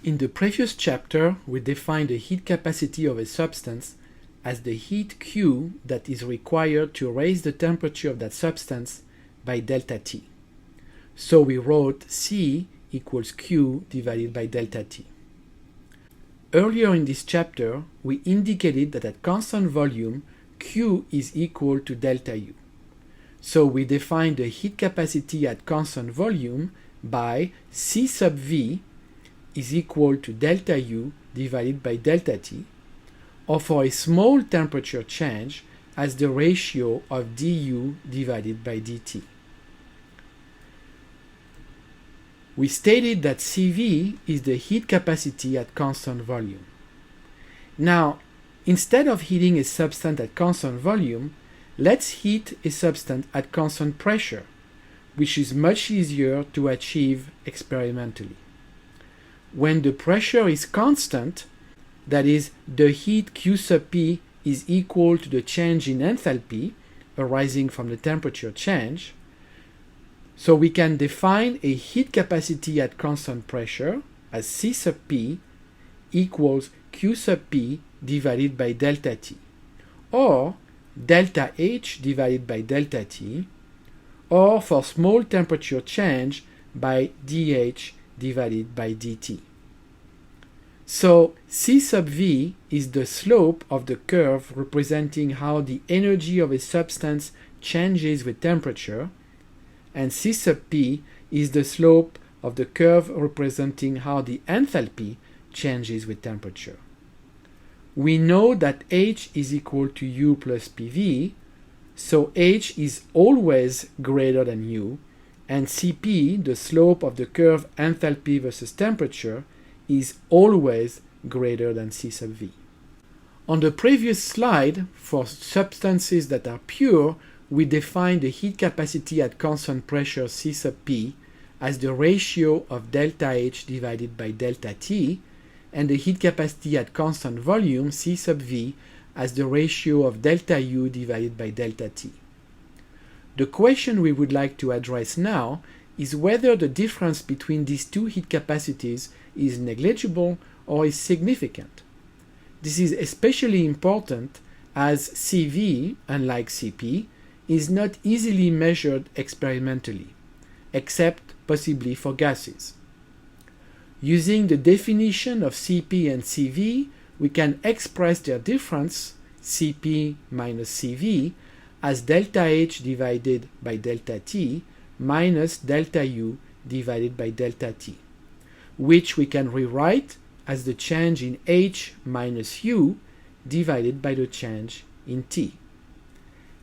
In the previous chapter, we defined the heat capacity of a substance as the heat Q that is required to raise the temperature of that substance by delta T. So we wrote C equals Q divided by delta T. Earlier in this chapter, we indicated that at constant volume, Q is equal to delta U. So we defined the heat capacity at constant volume by C sub V is equal to delta U divided by delta T, or for a small temperature change as the ratio of du divided by dt. We stated that Cv is the heat capacity at constant volume. Now, instead of heating a substance at constant volume, let's heat a substance at constant pressure, which is much easier to achieve experimentally. When the pressure is constant, that is, the heat Q sub P is equal to the change in enthalpy arising from the temperature change, so we can define a heat capacity at constant pressure as C sub P equals Q sub P divided by delta T, or delta H divided by delta T, or for small temperature change by dH divided by dt. So C sub V is the slope of the curve representing how the energy of a substance changes with temperature, and C sub P is the slope of the curve representing how the enthalpy changes with temperature. We know that H is equal to U plus PV, so H is always greater than U, and Cp, the slope of the curve enthalpy versus temperature, is always greater than C sub V. On the previous slide, for substances that are pure, we defined the heat capacity at constant pressure C sub P as the ratio of delta H divided by delta T, and the heat capacity at constant volume C sub V as the ratio of delta U divided by delta T. The question we would like to address now is whether the difference between these two heat capacities is negligible or is significant. This is especially important as Cv, unlike Cp, is not easily measured experimentally, except possibly for gases. Using the definition of Cp and Cv, we can express their difference, Cp minus Cv, as delta H divided by delta T minus delta U divided by delta T, which we can rewrite as the change in H minus U divided by the change in T.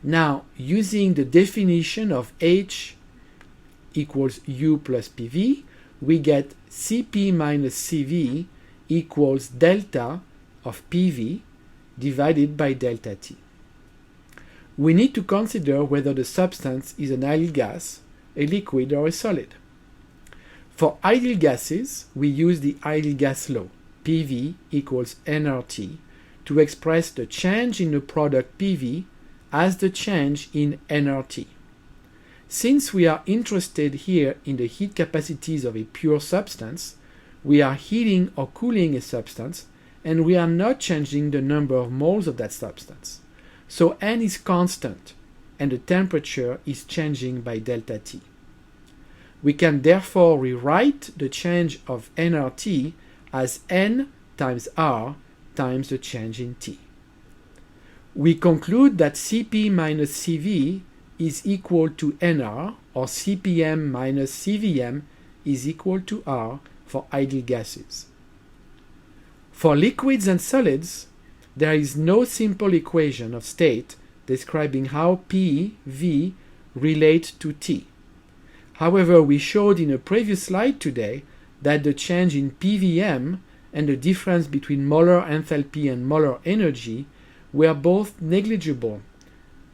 Now, using the definition of H equals U plus PV, we get Cp minus Cv equals delta of PV divided by delta T. We need to consider whether the substance is an ideal gas, a liquid, or a solid. For ideal gases, we use the ideal gas law, PV equals nRT, to express the change in the product PV as the change in nRT. Since we are interested here in the heat capacities of a pure substance, we are heating or cooling a substance, and we are not changing the number of moles of that substance. So N is constant, and the temperature is changing by delta T. We can therefore rewrite the change of nRT as N times R times the change in T. We conclude that Cp minus Cv is equal to nR, or Cpm minus Cvm is equal to R for ideal gases. For liquids and solids, there is no simple equation of state describing how P, V relate to T. However, we showed in a previous slide today that the change in PVM and the difference between molar enthalpy and molar energy were both negligible.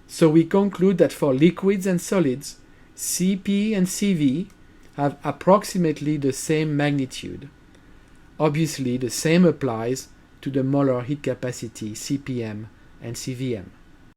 So we conclude that for liquids and solids, Cp and Cv have approximately the same magnitude. Obviously, the same applies to the molar heat capacity Cpm and Cvm.